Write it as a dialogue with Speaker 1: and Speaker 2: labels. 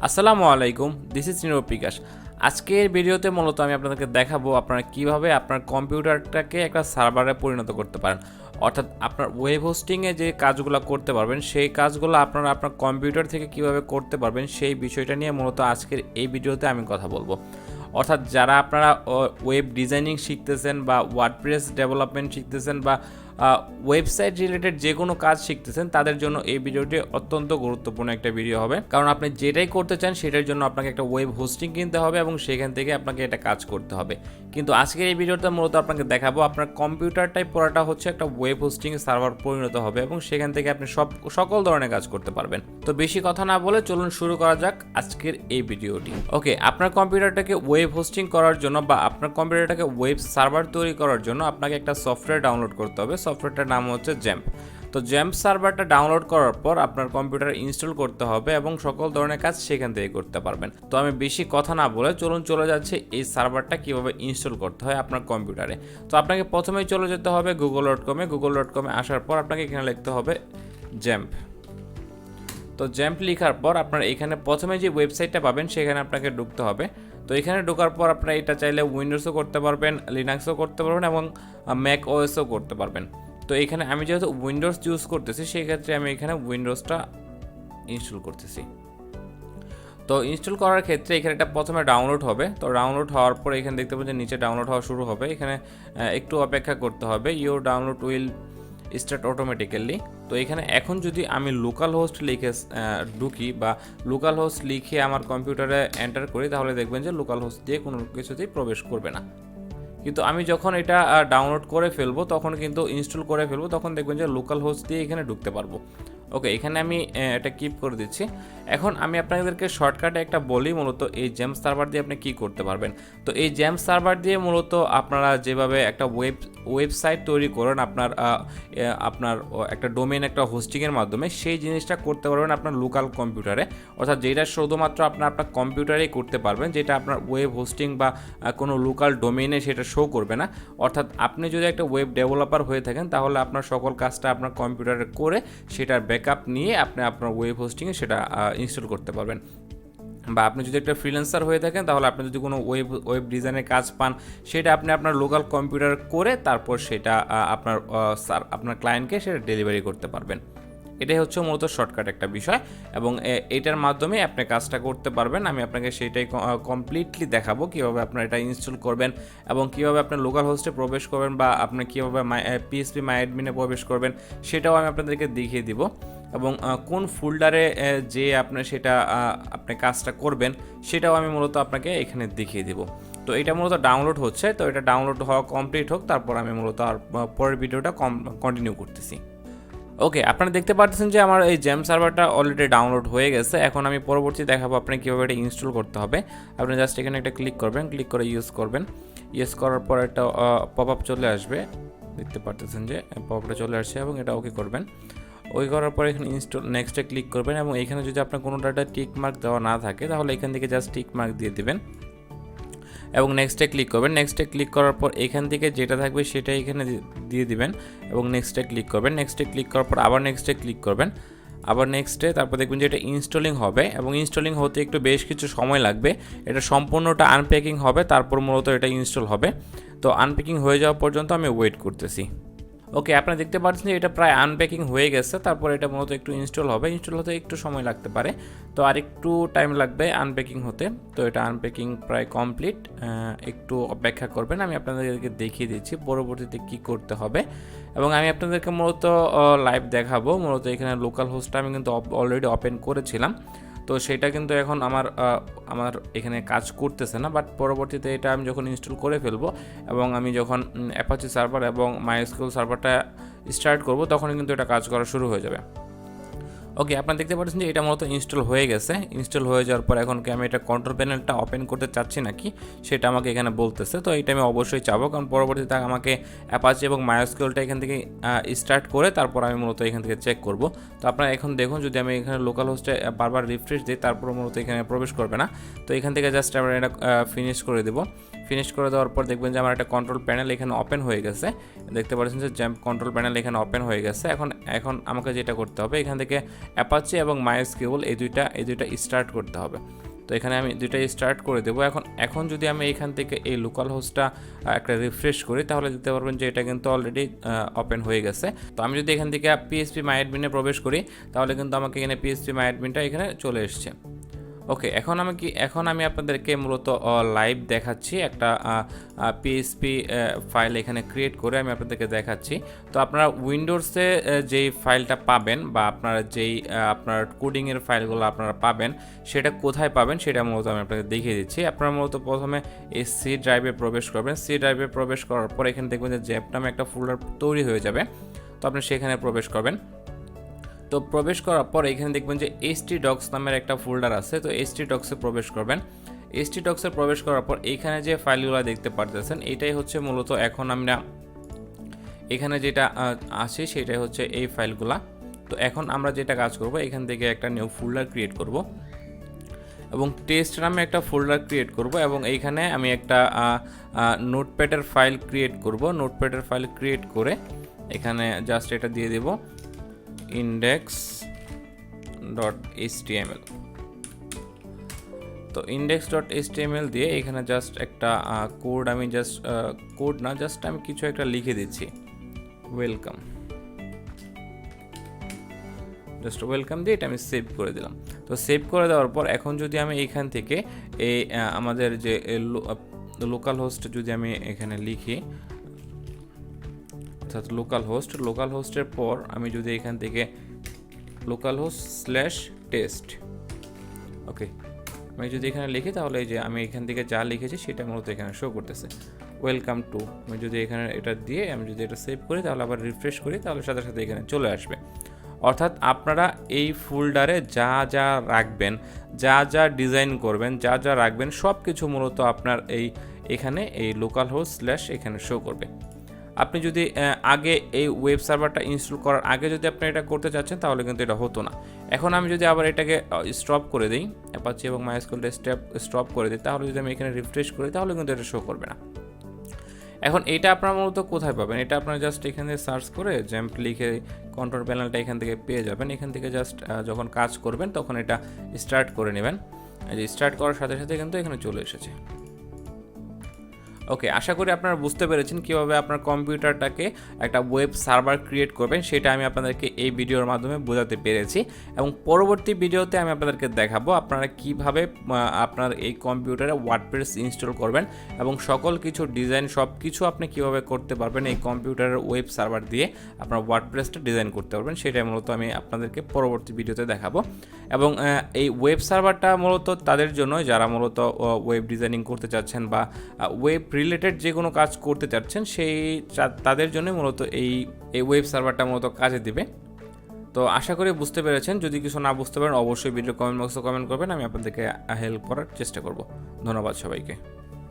Speaker 1: আসসালামু আলাইকুম, this is Nerob Pikash। আজকের ভিডিওতে মূলত আমি আপনাদেরকে দেখাবো আপনারা কিভাবে আপনার কম্পিউটারটাকে একটা সার্ভারে পরিণত করতে পারেন। অর্থাৎ আপনার ওয়েব হোস্টিংয়ে যে কাজগুলো করতে পারবেন সেই কাজগুলো আপনারা আপনার কম্পিউটার থেকে কিভাবে করতে পারবেন সেই বিষয়টা নিয়ে মূলত আজকের এই ভিডিওতে আমি কথা বলবো। অর্থাৎ যারা আপনারা ওয়েব ডিজাইনিং শিখতেছেন বা ওয়ার্ডপ্রেস ডেভেলপমেন্ট শিখতেছেন বা ওয়েবসাইট রিলেটেড যে কোনো কাজ শিখতেছেন তাদের জন্য এই ভিডিওটি অত্যন্ত গুরুত্বপূর্ণ একটা ভিডিও হবে, কারণ আপনি যেটাই করতে চান সেটার জন্য আপনাকে একটা ওয়েব হোস্টিং কিনতে হবে এবং সেখান থেকে আপনাকে এটা কাজ করতে হবে। কিন্তু আজকের এই ভিডিওটা মূলত আপনাকে দেখাবো আপনার কম্পিউটারটাই পুরোটা হচ্ছে একটা ওয়েব হোস্টিং সার্ভার পরিণত হবে এবং সেখান থেকে আপনি সকল ধরনের কাজ করতে পারবেন। তো বেশি কথা না বলে চলুন শুরু করা যাক আজকের এই ভিডিওটি। ওকে, আপনার কম্পিউটারটাকে ওয়েব হোস্টিং করার জন্য বা আপনার কম্পিউটারটাকে ওয়েব সার্ভার তৈরি করার জন্য আপনাকে একটা সফটওয়্যার ডাউনলোড করতে হবে। সফটওয়্যারটার নাম হচ্ছে Xampp। তো Xampp সার্ভারটা ডাউনলোড করার পর আপনার কম্পিউটারে ইনস্টল করতে হবে এবং সকল ধরনের কাজ সেখান থেকে করতে পারবেন। তো আমি বেশি কথা না বলে চলুন চলে যাচ্ছে এই সার্ভারটা কিভাবে ইনস্টল করতে হয় আপনার কম্পিউটারে। তো আপনাকে প্রথমেই চলে যেতে হবে google.com-এ আসার পর আপনাকে এখানে লিখতে হবে Xampp। তো Xampp লেখার পর আপনার এখানে প্রথমে যে ওয়েবসাইটটা পাবেন সেখানে আপনাকে ঢুকতে হবে। তো এখানে ঢোকার পর আপনারা এটা চাইলে উইন্ডোজও করতে পারবেন, লিনাক্সও করতে পারবেন এবং ম্যাক ওএসও করতে পারবেন। তো এখানে আমি যেহেতু উইন্ডোজ ইউজ করতেছি সেই ক্ষেত্রে আমি এখানে উইন্ডোজটা ইনস্টল করতেছি। তো ইনস্টল করার ক্ষেত্রে এখানে এটা প্রথমে ডাউনলোড হবে। তো ডাউনলোড হওয়ার পর এখানে দেখতে পাচ্ছেন নিচে ডাউনলোড হওয়া শুরু হবে। এখানে একটু অপেক্ষা করতে হবে। Your download will start automatically. তো এখানে এখন যদি আমি লোকাল হোস্ট লিখে ঢুকি বা লোকাল হোস্ট লিখে আমার কম্পিউটারে এন্টার করি তাহলে দেখবেন যে লোকাল হোস্ট দিয়ে কোনো কিছুতেই প্রবেশ করবে না। কিন্তু আমি যখন এটা ডাউনলোড করে ফেলবো তখন কিন্তু ইনস্টল করে ফেলবো তখন দেখবেন যে লোকাল হোস্ট দিয়ে এখানে ঢুকতে পারবো। ওকে, এখানে আমি এটা কিপ করে দিচ্ছি। এখন আমি আপনাদেরকে শর্টকাটে একটা বলি মূলত এই Xampp সার্ভার দিয়ে আপনি কি করতে পারবেন। তো এই Xampp সার্ভার দিয়ে মূলত আপনারা যেভাবে একটা ওয়েবসাইট তৈরি করেন আপনার একটা ডোমেইন একটা হোস্টিংয়ের মাধ্যমে সেই জিনিসটা করতে পারবেন আপনার লোকাল কম্পিউটারে। অর্থাৎ যেটা শুধুমাত্র আপনার কম্পিউটারেই করতে পারবেন, যেটা আপনার ওয়েব হোস্টিং বা কোনো লোকাল ডোমেইনে সেটা শো করবে না। অর্থাৎ আপনি যদি একটা ওয়েব ডেভেলপার হয়ে থাকেন তাহলে আপনার সকল কাজটা আপনার কম্পিউটারে করে সেটার ব্যাকআপ নিয়ে আপনি আপনার ওয়েব হোস্টিংয়ে সেটা ইনস্টল করতে পারবেন। বা আপনি যদি একটা ফ্রিল্যান্সার হয়ে থাকেন তাহলে আপনি যদি কোনো ওয়েব ডিজাইনের কাজ পান সেটা আপনি আপনার লোকাল কম্পিউটার করে তারপর সেটা আপনার ক্লায়েন্টকে সেটা ডেলিভারি করতে পারবেন। এটাই হচ্ছে মূলত শর্টকাট একটা বিষয় এবং এটার মাধ্যমে আপনি কাজটা করতে পারবেন। আমি আপনাকে সেটাই কমপ্লিটলি দেখাবো কীভাবে আপনারা এটা ইনস্টল করবেন এবং কীভাবে আপনার লোকাল হোস্টে প্রবেশ করবেন বা আপনি কীভাবে পিএসপি মাই অ্যাডমিনে প্রবেশ করবেন সেটাও আমি আপনাদেরকে দেখিয়ে দিব এবং কোন ফোল্ডারে যে আপনি সেটা আপনি কাজটা করবেন সেটাও আমি মূলত আপনাকে এখানে দেখিয়ে দিব। তো এটা মূলত ডাউনলোড হচ্ছে। তো এটা ডাউনলোড হওয়া কমপ্লিট হোক, তারপর আমি মূলত আর পরের ভিডিওটা কন্টিনিউ করতেছি। ওকে, আপনারা দেখতে পাচ্ছেন যে আমার এই Xampp সার্ভারটা অলরেডি ডাউনলোড হয়ে গেছে। এখন আমি পরবর্তী দেখাবো আপনাকে কীভাবে এটা ইনস্টল করতে হবে। আপনি জাস্ট এখানে একটা ক্লিক করবেন, ক্লিক করে ইউজ করবেন। ইউজ করার পর একটা পপ আপ চলে আসবে, দেখতে পাচ্ছেন যে পপ আপটা চলে আসছে এবং এটা ওকে করবেন। ওকে করার পর এখানে ইনস্টল নেক্সটে ক্লিক করবেন এবং এখানে যদি আপনার কোনো ডাটা টিক মার্ক দেওয়া না থাকে তাহলে এখান থেকে জাস্ট টিক মার্ক দিয়ে দেবেন এবং নেক্সটে ক্লিক করবেন। নেক্সটে ক্লিক করার পর এখান থেকে যেটা থাকবে সেটা এখানে দিয়ে দিবেন এবং নেক্সটে ক্লিক করবেন। নেক্সটে ক্লিক করার পর আবার নেক্সটে ক্লিক করবেন, আবার নেক্সটে, তারপর দেখবেন যে এটা ইনস্টলিং হবে এবং ইনস্টলিং হতে একটু বেশ কিছু সময় লাগবে। এটা সম্পূর্ণটা আনপ্যাকিং হবে, তারপর মূলত এটা ইনস্টল হবে। তো আনপ্যাকিং হয়ে যাওয়া পর্যন্ত আমি ওয়েট করতেছি। ওকে, আপনারা দেখতে পাচ্ছেন যে এটা প্রায় আনপ্যাকিং হয়ে গেছে। তারপর এটা মূলত একটু ইনস্টল হবে, ইনস্টল হতে একটু সময় লাগতে পারে, তো আর একটু টাইম লাগবে আনপ্যাকিং হতে। তো এটা আনপ্যাকিং প্রায় কমপ্লিট, একটু অপেক্ষা করবেন। আমি আপনাদেরকে দেখিয়ে দিচ্ছি পরবর্তীতে কি করতে হবে এবং আমি আপনাদেরকে মূলত লাইভ দেখাবো। মূলত এখানে লোকাল হোস্টটা আমি কিন্তু অলরেডি ওপেন করেছিলাম, তো সেটা কিন্তু এখন আমার এখানে কাজ করতেছে না, বাট পরবর্তীতে এটা আমি যখন ইনস্টল করে ফেলবো এবং আমি যখন অ্যাপাচি সার্ভার এবং মাইস্কুয়েল সার্ভারটা স্টার্ট করব তখন কিন্তু এটা কাজ করা শুরু হয়ে যাবে। ওকে, আপনারা দেখতে পাচ্ছেন যে এটা মূলত ইনস্টল হয়ে গেছে। ইনস্টল হয়ে যাওয়ার পর এখন কি আমি এটা কন্ট্রোল প্যানেলটা ওপেন করতে চাচ্ছি নাকি সেটা আমাকে এখানে বলতেছে। তো এটা আমি অবশ্যই চাবো, কারণ পরবর্তীতে আমাকে অ্যাপাচি এবং মাইস্কুয়েলটা এখান থেকে স্টার্ট করে তারপর আমি মূলত এখান থেকে চেক করব। তো আপনারা এখন দেখুন যদি আমি এখানে লোকাল হোস্টে বারবার রিফ্রেশ দিই তারপর মূলত এখানে প্রবেশ করবে না। তো এখান থেকে জাস্ট আমরা এটা ফিনিশ করে দেবো। ফিনিশ করে দেওয়ার পর দেখবেন যে আমার একটা কন্ট্রোল প্যানেল এখানে ওপেন হয়ে গেছে। দেখতে পাচ্ছেন যে জ্যাম্প কন্ট্রোল প্যানেল এখানে ওপেন হয়ে গেছে। এখন আমাকে যেটা করতে হবে, এখান থেকে অ্যাপাচি এবং মাইস্কিউল এই দুইটা স্টার্ট করতে হবে। তো এখানে আমি দুইটা স্টার্ট করে দেবো। এখন যদি আমি এখান থেকে এই লোকাল হোস্টটা একটা রিফ্রেশ করি, তাহলে দেখতে পারবেন যে এটা কিন্তু অলরেডি ওপেন হয়ে গেছে। তো আমি যদি এখান থেকে পিএইচপি মাই অ্যাডমিনে প্রবেশ করি, তাহলে কিন্তু আমাকে এখানে পিএইচপি মাই অ্যাডমিনটা এখানে চলে এসছে। ওকে, এখন আমি আপনাদেরকে মূলত লাইভ দেখাচ্ছি একটা পিএইচপি ফাইল এখানে ক্রিয়েট করে আমি আপনাদেরকে দেখাচ্ছি। তো আপনারা উইন্ডোজে যেই ফাইলটা পাবেন বা আপনারা আপনার কোডিংয়ের ফাইলগুলো আপনারা পাবেন, সেটা কোথায় পাবেন সেটা মূলত আমি আপনাদের দেখিয়ে দিচ্ছি। আপনারা মূলত প্রথমে এই সি ড্রাইভে প্রবেশ করবেন। সি ড্রাইভে প্রবেশ করার পর এখানে দেখবেন যে জ্যাম্প নামে একটা ফোল্ডার তৈরি হয়ে যাবে। তো আপনি সেখানে প্রবেশ করবেন। তো প্রবেশ করার পর এখানে দেখবেন যে htdocs নামের একটা ফোল্ডার আছে। তো htdocs-এ প্রবেশ করবেন। htdocs-এ প্রবেশ করার পর এখানে যে ফাইলগুলো দেখতে পারতেছেন, এটাই হচ্ছে মূলত এখন আমরা এখানে যেটা আছে সেটাই হচ্ছে এই ফাইলগুলা। তো এখন আমরা যেটা কাজ করব, এখান থেকে একটা নিউ ফোল্ডার ক্রিয়েট করব এবং টেস্ট নামে একটা ফোল্ডার ক্রিয়েট করব এবং এইখানে আমি একটা নোটপ্যাডের ফাইল ক্রিয়েট করব। নোটপ্যাডের ফাইল ক্রিয়েট করে এখানে জাস্ট এটা দিয়ে দেব index.html। তো index.html দিয়ে এখানে জাস্ট একটা কোড আমি আমি কিছু একটা লিখে দিচ্ছি, ওয়েলকাম দিয়ে এটা আমি সেভ করে দিলাম। তো সেভ করে দেওয়ার পর এখন যদি আমি এখান থেকে এই আমাদের যে লোকাল হোস্ট যদি আমি এখানে লিখি, অর্থাৎ লোকাল হোস্টের পর আমি যদি এখান থেকে localhost/test, ওকে, আমি যদি এখানে লিখি তাহলে এই যে আমি এখান থেকে যা লিখেছি সেটা মূলত এখানে শো করতেছে, ওয়েলকাম টু। আমি যদি এখানে এটা দিয়ে আমি যদি এটা সেভ করি, তাহলে আবার রিফ্রেশ করি, তাহলে সাথে সাথে এখানে চলে আসবে। অর্থাৎ আপনারা এই ফোল্ডারে যা রাখবেন, যা ডিজাইন করবেন, যা রাখবেন, সব কিছু মূলত আপনার এখানে এই লোকালহোস্ট/ এখানে শো করবে। আপনি যদি আগে এই ওয়েব সার্ভারটা ইনস্টল করার আগে যদি আপনি এটা করতে চাচ্ছেন, তাহলে কিন্তু এটা হতো না। এখন আমি যদি আবার এটাকে স্টপ করে দিই, অ্যাপাচি এবং মাইস্কিউলটা স্টপ করে দিই, তাহলে যদি আমি এখানে রিফ্রেশ করি, তাহলে কিন্তু এটা শো করবে না। এখন এটা আপনারা মূলত কোথায় পাবেন? এটা আপনারা জাস্ট এখানে সার্চ করে জ্যাম্প লিখে কন্ট্রোল প্যানেলটা এখান থেকে পেয়ে যাবেন। এখান থেকে জাস্ট যখন কাজ করবেন তখন এটা স্টার্ট করে নেবেন। এই যে স্টার্ট করার সাথে সাথে কিন্তু এখানে চলে এসেছে। ওকে, আশা করি আপনারা বুঝতে পেরেছেন কীভাবে আপনার কম্পিউটারটাকে একটা ওয়েব সার্ভার ক্রিয়েট করবেন, সেটা আমি আপনাদেরকে এই ভিডিওর মাধ্যমে বোঝাতে পেরেছি। এবং পরবর্তী ভিডিওতে আমি আপনাদেরকে দেখাবো আপনারা কিভাবে আপনার এই কম্পিউটারে ওয়ার্ডপ্রেস ইনস্টল করবেন এবং সকল কিছু ডিজাইন সব কিছু আপনি কিভাবে করতে পারবেন এই কম্পিউটারের ওয়েব সার্ভার দিয়ে আপনার ওয়ার্ডপ্রেসটা ডিজাইন করতে পারবেন, সেটাই মূলত আমি আপনাদেরকে পরবর্তী ভিডিওতে দেখাবো। এবং এই ওয়েব সার্ভারটা মূলত তাদের জন্য যারা মূলত ওয়েব ডিজাইনিং করতে চাচ্ছেন বা ওয়েব রিলেটেড যে কোনো কাজ করতে চাচ্ছেন, তাদের জন্য মূলত এই ওয়েব সার্ভারটা মূলত কাজে দিবে। তো আশা করি বুঝতে পেরেছেন। যদি কিছু না বুঝতে পারেন অবশ্যই ভিডিও কমেন্ট বক্সে কমেন্ট করবেন, আমি আপনাদেরকে হেল্প করার চেষ্টা করব। ধন্যবাদ সবাইকে।